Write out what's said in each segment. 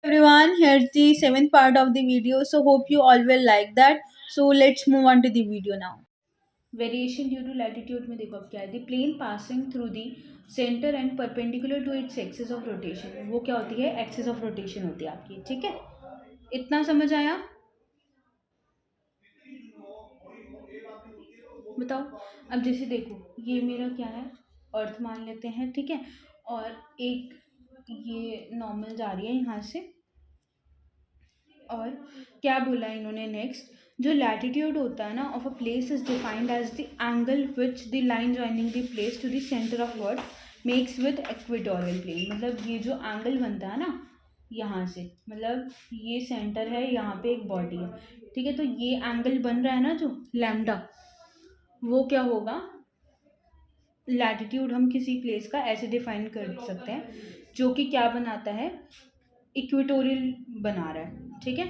Everyone, here's the seventh part of the video. So hope you all will like that. So let's move on to the video now. Variation due to latitude में देखो अब क्या है, the plane passing through the centre and perpendicular to its axis of rotation, वो क्या होती है, axis of rotation होती है आपकी। ठीक है, इतना समझ आया? बताओ। अब जैसे देखो ये मेरा क्या है, अर्थ मान लेते हैं, ठीक है, और एक ये नॉर्मल जा रही है यहाँ से। और क्या बोला इन्होंने नेक्स्ट, जो लैटिट्यूड होता है ना of a place is defined as the angle which the line joining the place to the centre of earth makes with equatorial plane. मतलब ये जो एंगल बनता है ना यहाँ से, मतलब ये सेंटर है, यहाँ पे एक बॉडी है, ठीक है, तो ये एंगल बन रहा है ना जो लैम्डा, वो क्या होगा, लैटिट्यूड हम किसी प्लेस का ऐसे डिफाइन कर सकते हैं जो कि क्या बनाता है, इक्वेटोरियल बना रहा है। ठीक है,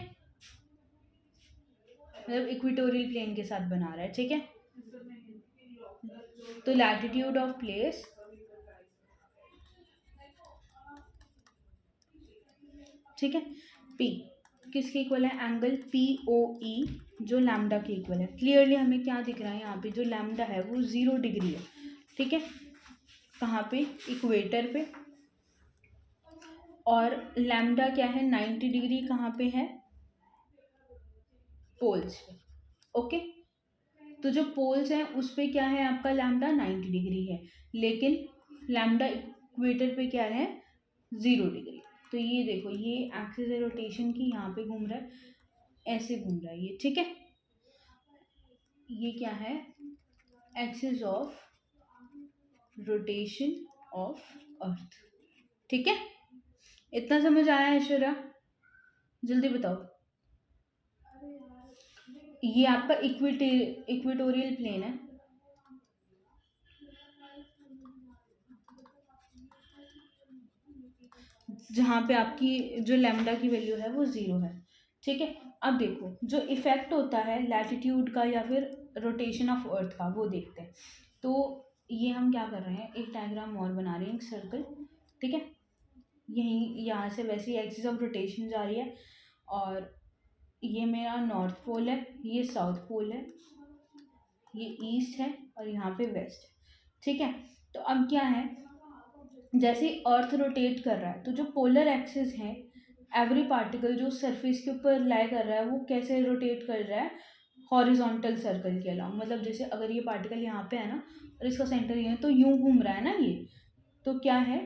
मतलब इक्वेटोरियल प्लेन के साथ बना रहा है। ठीक है, तो लैटिट्यूड ऑफ प्लेस, ठीक है, पी किसके इक्वल है, एंगल पी ओ ई, जो लैम्डा के इक्वल है। क्लियरली हमें क्या दिख रहा है यहाँ पे, जो लैम्डा है वो 0 डिग्री है। ठीक है, कहाँ पे, इक्वेटर पे, और लैम्डा क्या है, 90 डिग्री कहाँ पे है, पोल्स पे। ओके, तो जो पोल्स हैं उस पे क्या है आपका, लैम्डा 90 डिग्री है, लेकिन लैम्डा इक्वेटर पे क्या है, 0 डिग्री। तो ये देखो, ये एक्सिस है रोटेशन की, यहाँ पे घूम रहा है, ऐसे घूम रहा है ये। ठीक है, ये क्या है, axis of rotation of earth. ठीक है, इतना समझ आया ऐश्वर्या? जल्दी बताओ। ये आपका इक्वेटोरियल प्लेन है, जहाँ पे आपकी जो लैम्डा की वैल्यू है वो 0 है। ठीक है, अब देखो जो इफेक्ट होता है लैटिट्यूड का या फिर रोटेशन ऑफ अर्थ का, वो देखते हैं। तो ये हम क्या कर रहे हैं, एक डायग्राम और बना रहे हैं, एक सर्कल। ठीक है, यहीं यहाँ से वैसे ही एक्सिस ऑफ रोटेशन जा रही है, और ये मेरा नॉर्थ पोल है, ये साउथ पोल है, ये ईस्ट है, और यहाँ पे वेस्ट है। ठीक है, तो अब क्या है, जैसे अर्थ रोटेट कर रहा है तो जो पोलर एक्सिस है, एवरी पार्टिकल जो सरफेस के ऊपर लाई कर रहा है वो कैसे रोटेट कर रहा है, हॉरिजॉन्टल सर्कल के अलावा। मतलब जैसे अगर ये पार्टिकल यहाँ पे है ना और इसका सेंटर ये है, तो यूं घूम रहा है ना ये, तो क्या है,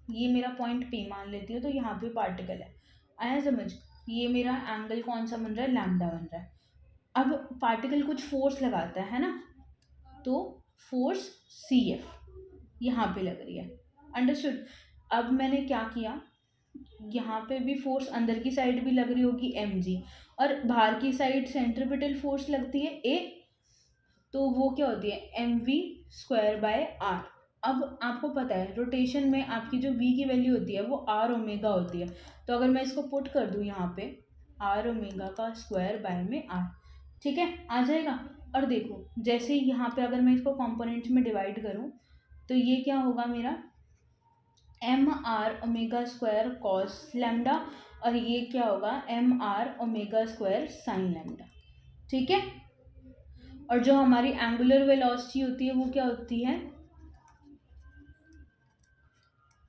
ये मेरा पॉइंट पी मान लेती है, तो यहाँ पे पार्टिकल है। आया समझ? ये मेरा एंगल कौन सा बन रहा है, लैम्डा बन रहा है। अब पार्टिकल कुछ फोर्स लगाता है ना, तो फोर्स सी एफ यहाँ पे लग रही है। अंडरस्टूड? अब मैंने क्या किया, यहाँ पे भी फोर्स अंदर की साइड भी लग रही होगी एम जी, और बाहर की साइड सेंट्रीपिटल फोर्स लगती है ए, तो वो क्या होती है, M V square by R. अब आपको पता है रोटेशन में आपकी जो v की वैल्यू होती है वो आर ओमेगा होती है, तो अगर मैं इसको पुट कर दूँ यहाँ पे, आर ओमेगा का स्क्वायर बाय में आर, ठीक है, आ जाएगा। और देखो जैसे यहाँ पे अगर मैं इसको कंपोनेंट्स में डिवाइड करूँ, तो ये क्या होगा मेरा, M are omega square cos lambda, और ये क्या होगा, M are omega square sine lambda. ठीक है, और जो हमारी एंगुलर वेलोसिटी होती है वो क्या होती है,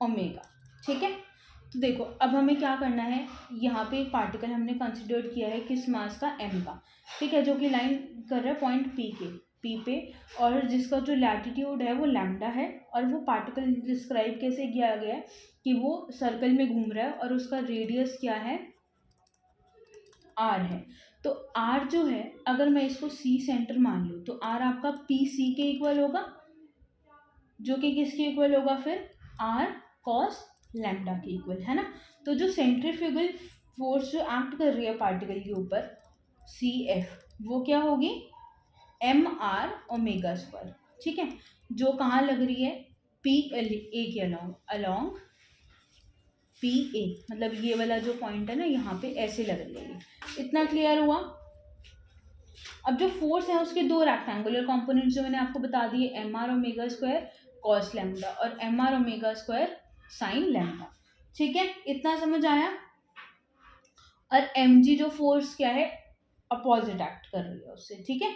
ओमेगा। ठीक है, तो देखो अब हमें क्या करना है, यहाँ पे एक पार्टिकल हमने कंसिडर किया है किस मास का, एम का। ठीक है, जो कि लाइन कर रहा है पॉइंट पी पे, और जिसका जो लैटिट्यूड है वो लैम्डा है, और वो पार्टिकल डिस्क्राइब कैसे किया गया है कि वो सर्कल में घूम रहा है और उसका रेडियस क्या है, आर है। तो आर जो है, अगर मैं इसको सी सेंटर मान लूँ, तो आर आपका पी सी के इक्वल होगा, जो कि किसके इक्वल होगा फिर, आर कॉस लैम्डा के इक्वल, है ना। तो जो सेंट्रीफ्यूगल फोर्स जो एक्ट कर रही है पार्टिकल के ऊपर, सी एफ, वो क्या होगी, एम आर ओमेगा स्क्वायर। ठीक है, जो कहाँ लग रही है, पी ए के अलोंग, अलोंग पी ए, मतलब ये वाला जो पॉइंट है ना यहाँ पे ऐसे लग रही है। इतना क्लियर हुआ? अब जो फोर्स है उसके दो रेक्टेंगुलर कंपोनेंट्स जो मैंने आपको बता दिए, m are omega square cos lambda और m are omega square sine lambda. ठीक है, इतना समझ आया? और mg जो फोर्स क्या है, अपोजिट एक्ट कर रही है उससे, ठीक है,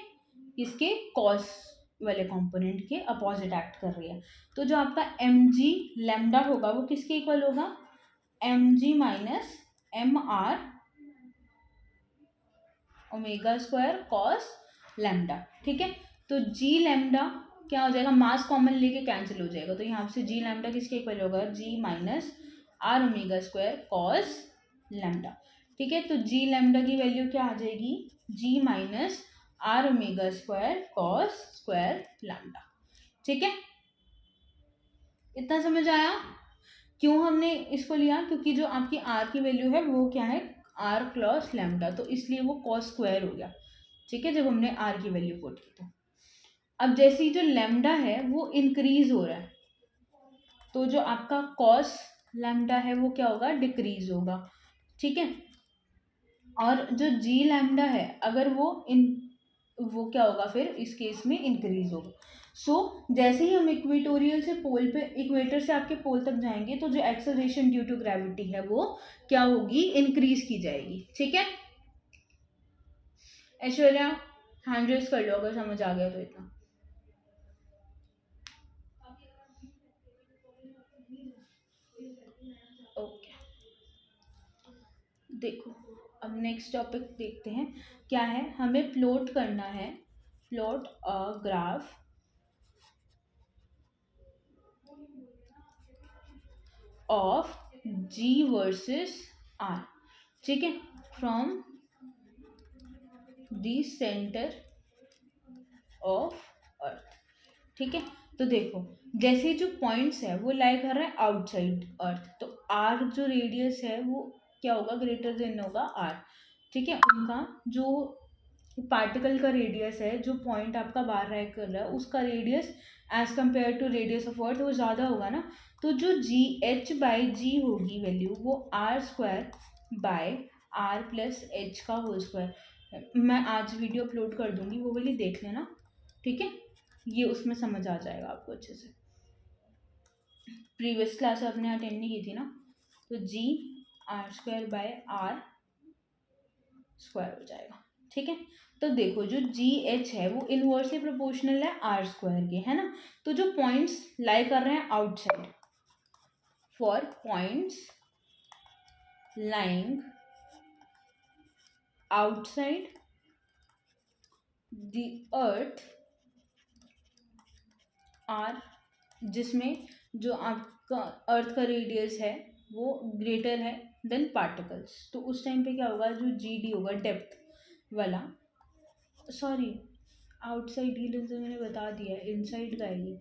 इसके कॉस वाले कंपोनेंट के अपोजिट एक्ट कर रही है। तो जो आपका mg लैम्डा होगा वो किसके इक्वल होगा, mg minus M are omega square cos lambda, ठीक है। तो जी लैम्डा क्या हो जाएगा, मास कॉमन लेके कैंसिल हो जाएगा, तो यहाँ से जी लैम्डा किसके इक्वल होगा, g minus are omega square cos lambda, ठीक है। तो जी लैम्डा की वैल्यू क्या आ जाएगी, g minus are omega square cos square lambda, ठीक है। इतना समझ आया। क्यों हमने इसको लिया, क्योंकि जो आपकी आर की वैल्यू है वो क्या है, आर क्लॉस लैम्डा, तो इसलिए वो कॉस स्क्वायर हो गया, ठीक है, जब हमने आर की वैल्यू पुट की। तो अब जैसे ही जो लैम्डा है वो इंक्रीज हो रहा है, तो जो आपका कॉस लैम्डा है वो क्या होगा, डिक्रीज होगा, ठीक है। और जो जी लैम्डा है अगर वो क्या होगा, फिर इस केस में इंक्रीज होगा। सो जैसे ही हम इक्वेटोरियल से पोल पे, इक्वेटर से आपके पोल तक जाएंगे, तो जो एक्सेलरेशन ड्यू टू ग्रेविटी है वो क्या होगी, इंक्रीज की जाएगी, ठीक है। ऐश्वर्या हैंड रेस कर लो अगर समझ आ गया तो। इतना ओके, देखो अब नेक्स्ट टॉपिक देखते हैं क्या है, हमें प्लॉट करना है, plot a graph of G versus R, ठीक है, from the centre of earth, ठीक है। तो देखो जैसे जो पॉइंट्स है वो लाई कर रहा है आउटसाइड अर्थ, तो आर जो रेडियस है वो क्या होगा, ग्रेटर देन होगा आर, ठीक है। उनका जो पार्टिकल का रेडियस है, जो पॉइंट आपका बाहर रह कर रहा है उसका radius as compare to radius of earth वो ज़्यादा होगा ना, तो जो जी एच बाई जी होगी वैल्यू वो R square by R plus H का होल स्क्वायर, मैं आज वीडियो अपलोड कर दूंगी, वो वाली देख लेना, ठीक है, ये उसमें समझ आ जाएगा आपको अच्छे से। प्रीवियस क्लास आपने अटेंड नहीं की थी ना, तो g r square by r square हो जाएगा, ठीक है। तो देखो जो जी एच है वो इनवर्सली प्रोपोर्शनल है आर स्क्वायर के, है ना। तो जो पॉइंट्स लाई कर रहे हैं outside, for points lying outside the earth are, जिसमें जो आपका अर्थ का रेडियस है वो ग्रेटर है देन पार्टिकल्स, तो उस टाइम पे क्या होगा, जो जी डी होगा डेप्थ वाला, सॉरी आउटसाइड ही तो मैंने बता दिया है, इनसाइड का है ये,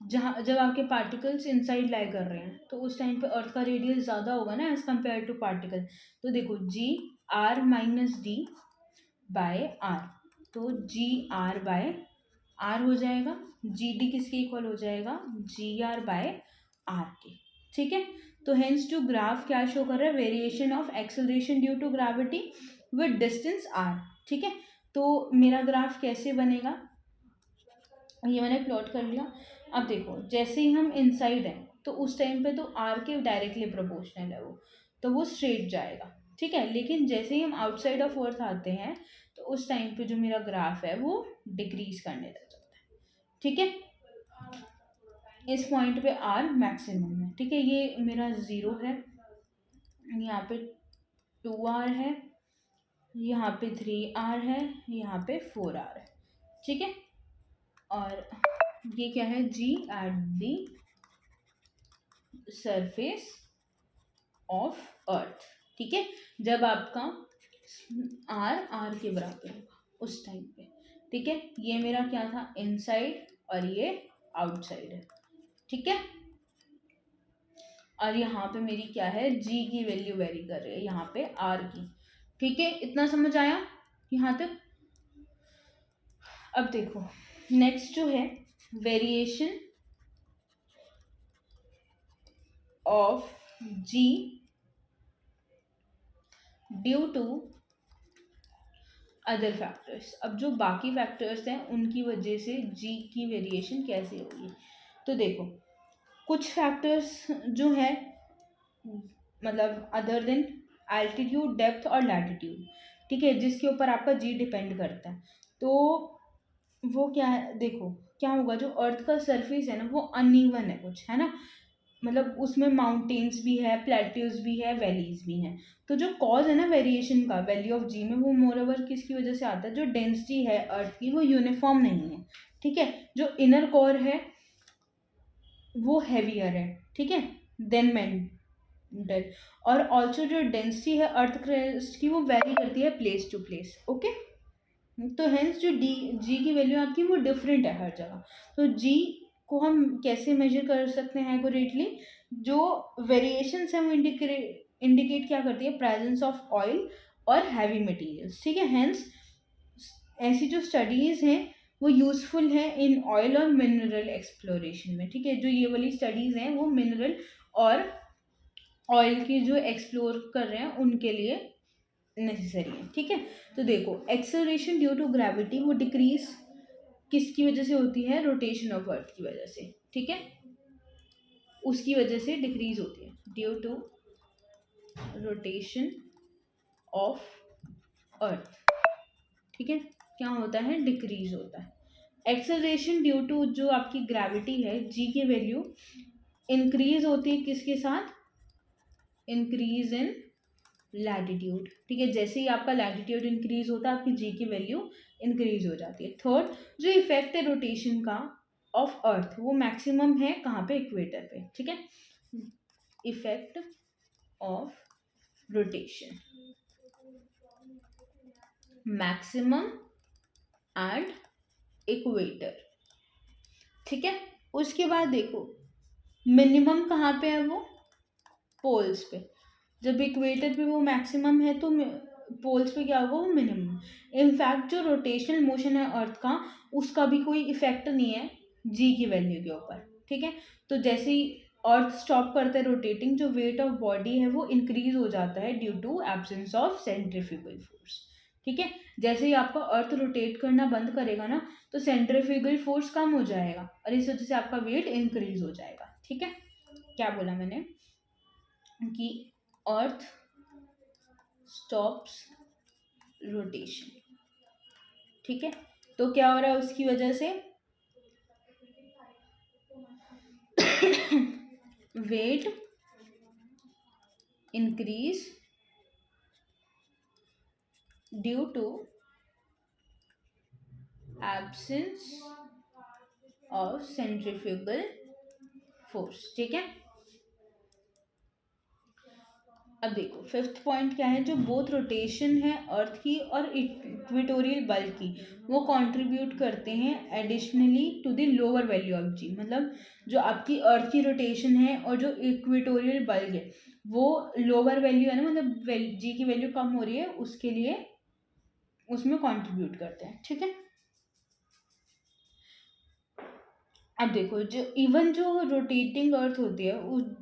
जहाँ जब आपके पार्टिकल्स इनसाइड लाई कर रहे हैं तो उस टाइम पे अर्थ का रेडियस ज़्यादा होगा ना एज कम्पेयर टू पार्टिकल, तो देखो g r minus d by r, तो जी आर बाय आर हो जाएगा, जी डी किसके इक्वल हो जाएगा, जी आर बाय आर के, ठीक है। तो हेंस जो ग्राफ क्या शो कर रहा है, variation of acceleration due to gravity with distance R, ठीक है। तो मेरा ग्राफ कैसे बनेगा, ये मैंने प्लॉट कर लिया। अब देखो जैसे ही हम इनसाइड हैं तो उस टाइम पे तो आर के डायरेक्टली प्रोपोर्शनल है वो, तो वो स्ट्रेट जाएगा, ठीक है। लेकिन जैसे ही हम आउटसाइड ऑफ अर्थ आते हैं तो उस टाइम पे जो मेरा ग्राफ है वो डिक्रीज करने लग जाता है, ठीक है। इस पॉइंट पे आर मैक्सिमम है, ठीक है, ये मेरा ज़ीरो है, यहाँ पे टू आर है, यहाँ पे थ्री आर है, यहाँ पे फोर आर है, ठीक है। और ये क्या है, g at the surface of earth, ठीक है, जब आपका आर आर के बराबर होगा उस टाइम पे, ठीक है। ये मेरा क्या था, इनसाइड, और ये आउटसाइड है, ठीक है। और यहाँ पे मेरी क्या है, जी की वैल्यू वेरी कर रही है यहाँ पे आर की, ठीक है। इतना समझ आया यहाँ तक। अब देखो नेक्स्ट जो है, variation of G due to other factors, अब जो बाकी फैक्टर्स हैं उनकी वजह से जी की वेरिएशन कैसे होगी, तो देखो कुछ फैक्टर्स जो है मतलब अदर देन एल्टीट्यूड, डेप्थ और लैटिट्यूड, ठीक है, जिसके ऊपर आपका जी डिपेंड करता है। तो वो क्या है, देखो क्या होगा, जो अर्थ का सरफेस है ना वो अनइवन है कुछ, है ना, मतलब उसमें माउंटेन्स भी है, प्लेट्यूज भी है, वैलीज भी हैं। तो जो कॉज है ना वेरिएशन का वैल्यू ऑफ जी में, वो मोर ओवर किसकी वजह से आता है, जो डेंसिटी है अर्थ की वो यूनिफॉर्म नहीं है, ठीक है, जो इनर कोर है वो हैवियर है, ठीक है, देन मेंटल, और ऑल्सो जो डेंसिटी है अर्थ क्रस्ट की वो वेरी करती है प्लेस टू प्लेस, ओके। तो हेंस जो जी की वैल्यू आपकी वो डिफरेंट है हर जगह। तो जी को हम कैसे मेजर कर सकते हैं एक्यूरेटली, जो वेरिएशंस हैं वो इंडिकेट क्या करती है, प्रेजेंस ऑफ ऑयल और हैवी मटेरियल्स, ठीक है। हेंस ऐसी जो स्टडीज़ हैं वो यूज़फुल है इन ऑयल और मिनरल एक्सप्लोरेशन में, ठीक है। जो ये वाली स्टडीज़ हैं वो मिनरल और ऑयल की जो एक्सप्लोर कर रहे हैं उनके लिए नेसेसरी है, ठीक है। तो देखो एक्सेलरेशन ड्यू टू ग्रेविटी वो डिक्रीज किसकी वजह से होती है, रोटेशन ऑफ अर्थ की वजह से, ठीक है, उसकी वजह से डिक्रीज होती है, due to rotation of earth, ठीक है, क्या होता है, डिक्रीज होता है। एक्सेलरेशन ड्यू टू जो आपकी ग्रेविटी है जी की वैल्यू इंक्रीज होती है किसके साथ, इंक्रीज इन लैटिट्यूड, ठीक है, जैसे ही आपका लैटिट्यूड इंक्रीज होता है आपकी जी की वैल्यू इंक्रीज हो जाती है। थर्ड, जो इफेक्ट है रोटेशन का ऑफ अर्थ वो मैक्सिमम है कहाँ पे, इक्वेटर पे, ठीक है, effect of rotation maximum and equator, ठीक है। उसके बाद देखो मिनिमम कहाँ पे है, वो पोल्स पे, जब इक्वेटर पे वो मैक्सिमम है तो पोल्स पे क्या होगा, वो मिनिमम। इनफैक्ट जो रोटेशनल मोशन है अर्थ का उसका भी कोई इफेक्ट नहीं है जी की वैल्यू के ऊपर, ठीक है। तो जैसे ही अर्थ स्टॉप करता है रोटेटिंग, जो वेट ऑफ बॉडी है वो इंक्रीज हो जाता है due to absence of centrifugal force, ठीक है। जैसे ही आपका अर्थ रोटेट करना बंद करेगा ना तो सेंट्रीफ्यूगल फोर्स कम हो जाएगा और इस वजह से आपका वेट इंक्रीज हो जाएगा, ठीक है। क्या बोला मैंने कि अर्थ स्टॉप्स रोटेशन, ठीक है, तो क्या हो रहा है उसकी वजह से weight increase due to absence of centrifugal force, ठीक है। अब देखो फिफ्थ पॉइंट क्या है, जो बोथ रोटेशन है अर्थ की और इक्वेटोरियल बल्क की वो कंट्रीब्यूट करते हैं additionally to the lower value of g, मतलब जो आपकी अर्थ की रोटेशन है और जो इक्वेटोरियल बल्क है वो लोअर वैल्यू है ना, मतलब जी की वैल्यू कम हो रही है उसके लिए उसमें कंट्रीब्यूट करते हैं, ठीक है। अब देखो जो इवन जो रोटेटिंग अर्थ होती है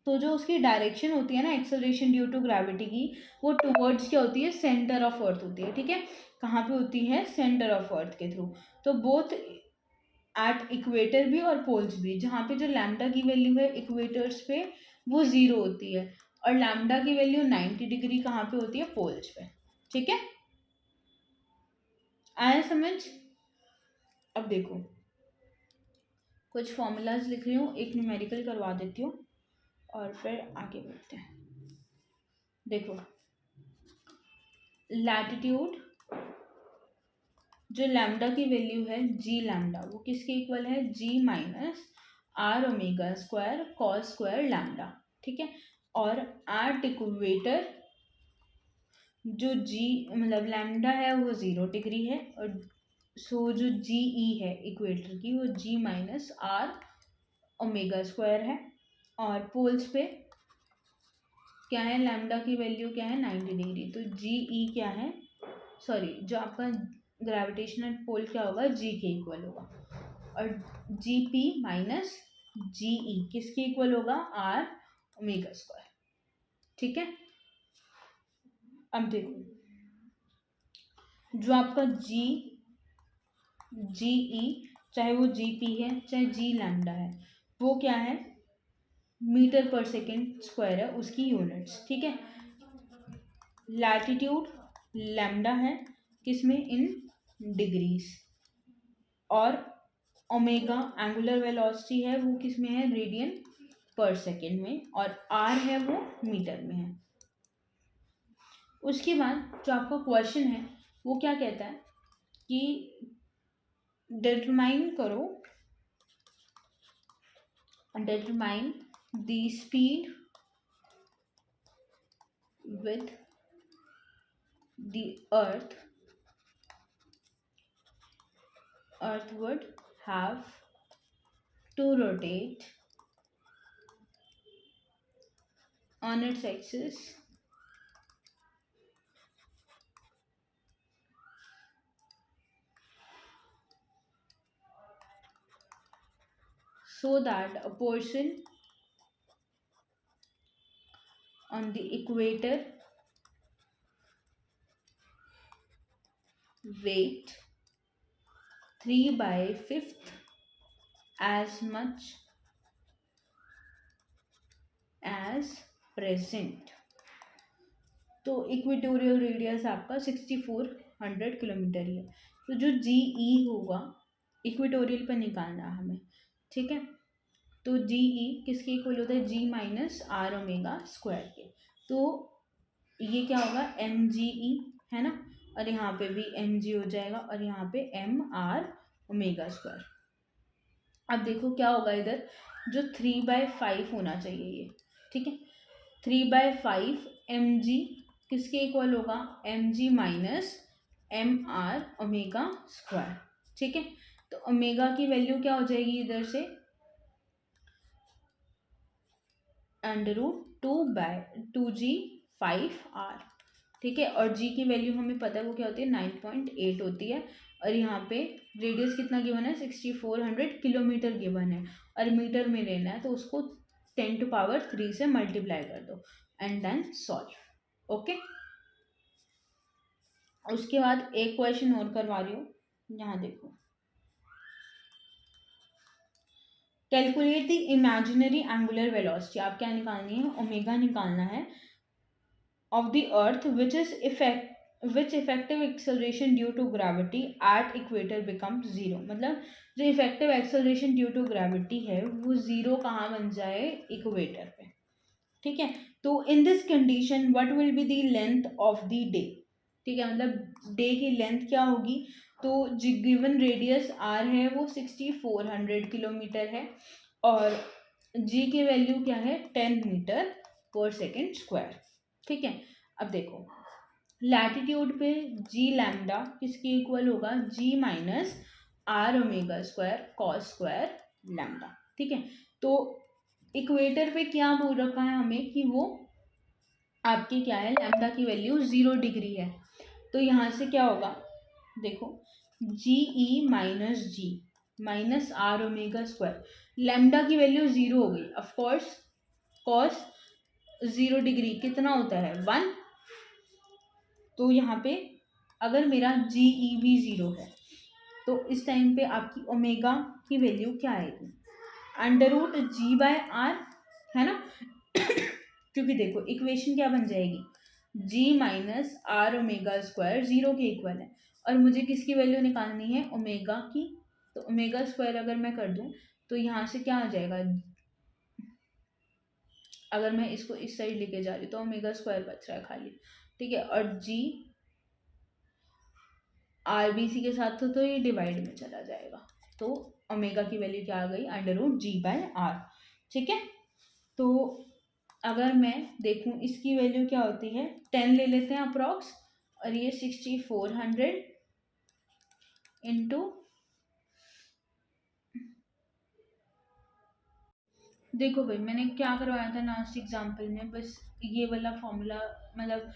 तो जो उसकी डायरेक्शन होती है ना एक्सेलरेशन ड्यू टू ग्रेविटी की, वो टुवर्ड्स क्या होती है, सेंटर ऑफ अर्थ होती है, ठीक है। कहाँ पे होती है, सेंटर ऑफ अर्थ के थ्रू। तो बोथ एट इक्वेटर भी और पोल्स भी, जहाँ पे जो लैम्डा की वैल्यू है इक्वेटर्स पे वो ज़ीरो होती है और लैम्डा की वैल्यू 90 डिग्री कहाँ पे होती है, पोल्स पे, ठीक है। आया समझ। अब देखो कुछ फॉर्मूलाज लिख रही हूँ, एक न्यूमेरिकल करवा देती हूँ और फिर आगे बढ़ते हैं। देखो लैटिट्यूड जो लैम्डा की वैल्यू है जी लैम्डा वो किसके इक्वल है, g minus are omega square cos square lambda, ठीक है। और एट इक्वेटर जो जी मतलब लैम्डा है वो 0 डिग्री है और सो जो जी ई है इक्वेटर की वो जी माइनस आर ओमेगा स्क्वायर है और पोल्स पे क्या है, लैम्डा की वैल्यू क्या है 90 डिग्री, तो जी ई क्या है, सॉरी जो आपका ग्रेविटेशनल पोल क्या होगा, जी के इक्वल होगा और जी पी माइनस जी ई किसके इक्वल होगा, आर ओमेगा स्क्वायर, ठीक है। अब देखो जो आपका जी जी ई चाहे वो जी पी है चाहे जी लैम्डा है वो क्या है, मीटर पर सेकेंड स्क्वायर है उसकी यूनिट्स, ठीक है। लैटिट्यूड लैम्डा है किसमें, इन डिग्रीज, और ओमेगा एंगुलर वेलोसिटी है वो किस में है, रेडियन पर सेकेंड में, और आर है वो मीटर में है। उसके बाद जो आपका क्वेश्चन है वो क्या कहता है कि डिटरमाइन करो, determine the speed with the earth would have to rotate on its axis so that a portion on the equator weight 3/5 as much as present। तो इक्वेटोरियल रेडियस आपका 6400 किलोमीटर ही है, तो जो GE होगा इक्वेटोरियल पर निकालना है हमें, ठीक है। तो GE किसके इक्वल होता है, G minus are omega square के, तो ये क्या होगा MGE है ना, और यहाँ पे भी MG हो जाएगा, और यहाँ पे MR ओमेगा स्क्वायर। अब देखो क्या होगा इधर, जो 3/5 होना चाहिए ये, ठीक है, 3/5 MG किसके इक्वल होगा, MG minus MR omega square, ठीक है। तो ओमेगा की वैल्यू क्या हो जाएगी इधर से, √2/2G5R, ठीक है, और G की वैल्यू हमें पता है वो क्या होती है, 9.8 होती है, और यहाँ पे रेडियस कितना गिवन है, 6400 किलोमीटर गिवन है, और मीटर में लेना है, तो उसको 10⁻³ से मल्टीप्लाई कर दो एंड देन सॉल्व। ओके, उसके बाद एक क्वेश्चन और करवा रही हूँ, यहाँ देखो, calculate the imaginary angular velocity, आप क्या निकालनी है, ओमेगा निकालना है, of the earth which effective acceleration due to gravity at equator becomes 0, मतलब जो effective acceleration due to gravity है वो 0 कहाँ बन जाए, इक्वेटर पे, ठीक है। तो in this condition what will be the length of the day, ठीक है, मतलब डे की लेंथ क्या होगी, तो जो गिवन रेडियस आर है वो 6400 किलोमीटर है, और जी की वैल्यू क्या है, 10 मीटर पर सेकेंड स्क्वायर, ठीक है। अब देखो लैटिट्यूड पे जी लैम्डा किसके इक्वल होगा, g minus are omega square cos square lambda, ठीक है। तो इक्वेटर पे क्या बोल रखा है हमें कि वो आपकी क्या है, लैम्डा की वैल्यू 0 डिग्री है, तो यहाँ से क्या होगा, देखो GE minus G minus are omega square, lambda की वैल्यू 0 हो गई, ऑफकोर्स कॉस 0 डिग्री कितना होता है, 1, तो यहाँ पे अगर मेरा GE भी 0 है तो इस टाइम पे आपकी ओमेगा की वैल्यू क्या आएगी, √G/R है ना क्योंकि देखो इक्वेशन क्या बन जाएगी, G minus are omega square 0 के इक्वल है, और मुझे किसकी वैल्यू निकालनी है, ओमेगा की, तो ओमेगा स्क्वायर अगर मैं कर दूं तो यहाँ से क्या आ जाएगा, अगर मैं इसको इस साइड लेके जा रही हूँ तो ओमेगा स्क्वायर बच रहा है खाली, ठीक है, और G RBC के साथ तो ये डिवाइड में चला जाएगा, तो ओमेगा की वैल्यू क्या आ गई, √G/R, ठीक है। तो अगर मैं देखूं इसकी वैल्यू क्या होती है, 10 ले लेते हैं अप्रॉक्स, और ये 6400 इंटू, देखो भाई मैंने क्या करवाया था लास्ट एग्जाम्पल में, बस ये वाला फॉर्मूला, मतलब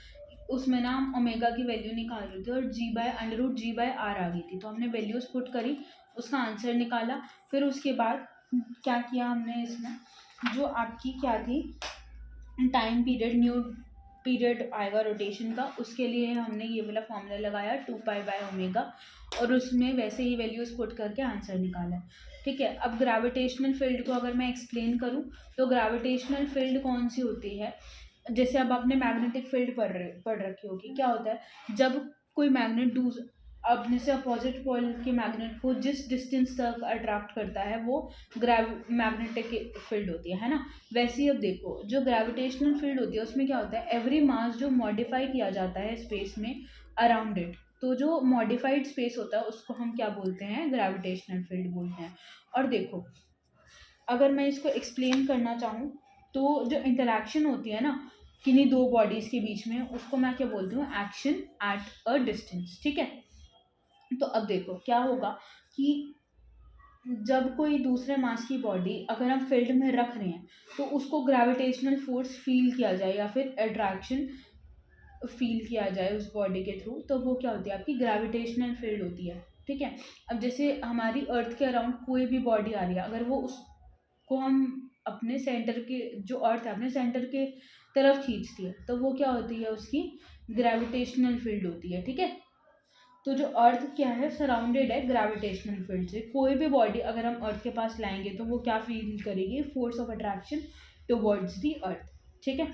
उसमें ना हम ओमेगा की वैल्यू निकाल रहे थे और √G/R आ गई थी, तो हमने वैल्यूज पुट करी, उसका आंसर निकाला, फिर उसके बाद क्या किया हमने इसमें, जो आपकी क्या थी टाइम पीरियड, न्यू पीरियड आएगा रोटेशन का, उसके लिए हमने ये वाला फॉर्मूला लगाया 2π/ω, और उसमें वैसे ही वैल्यूज पुट करके आंसर निकाला, ठीक है। अब ग्रेविटेशनल फील्ड को अगर मैं एक्सप्लेन करूँ तो ग्रेविटेशनल फील्ड कौन सी होती है, जैसे अब आपने मैग्नेटिक फील्ड पढ़ रखी होगी, क्या होता है जब कोई मैग्नेट अपने से अपोजिट पोल के मैग्नेट को जिस डिस्टेंस तक अट्रैक्ट करता है वो मैग्नेटिक फील्ड होती है ना। वैसे ही अब देखो जो ग्रेविटेशनल फील्ड होती है उसमें क्या होता है, एवरी मास जो मॉडिफाई किया जाता है स्पेस में अराउंड इट, तो जो मॉडिफाइड स्पेस होता है उसको हम क्या बोलते हैं, ग्रेविटेशनल फील्ड बोलते हैं। और देखो अगर मैं इसको एक्सप्लेन करना चाहूँ तो जो इंटरेक्शन होती है ना किन्हीं दो बॉडीज़ के बीच में, उसको मैं क्या बोलती हूँ, एक्शन एट अ डिस्टेंस, ठीक है। तो अब देखो क्या होगा कि जब कोई दूसरे मास की बॉडी अगर हम फील्ड में रख रहे हैं तो उसको ग्रेविटेशनल फोर्स फील किया जाए या फिर अट्रैक्शन फील किया जाए उस बॉडी के थ्रू, तो वो क्या होती है, आपकी ग्रेविटेशनल फील्ड होती है, ठीक है। अब जैसे हमारी अर्थ के अराउंड कोई भी बॉडी आ रही है, अगर वो उसको हम अपने सेंटर के, जो अर्थ है अपने सेंटर के तरफ खींचती है, तो वो क्या होती है, उसकी ग्रेविटेशनल फील्ड होती है, ठीक है। तो जो अर्थ क्या है, सराउंडेड है ग्रेविटेशनल फील्ड से। कोई भी बॉडी अगर हम अर्थ के पास लाएंगे तो वो क्या फील करेगी, force of attraction towards the earth, ठीक है।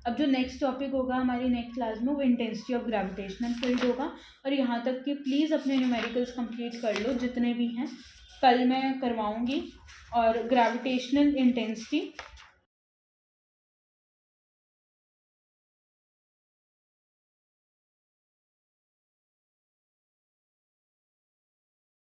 अब जो नेक्स्ट टॉपिक होगा हमारी नेक्स्ट क्लास में वो इंटेंसिटी ऑफ ग्रेविटेशनल फील्ड होगा। और यहाँ तक कि प्लीज़ अपने न्यूमेरिकल्स कंप्लीट कर लो जितने भी हैं, कल मैं करवाऊँगी। और ग्रेविटेशनल इंटेंसिटी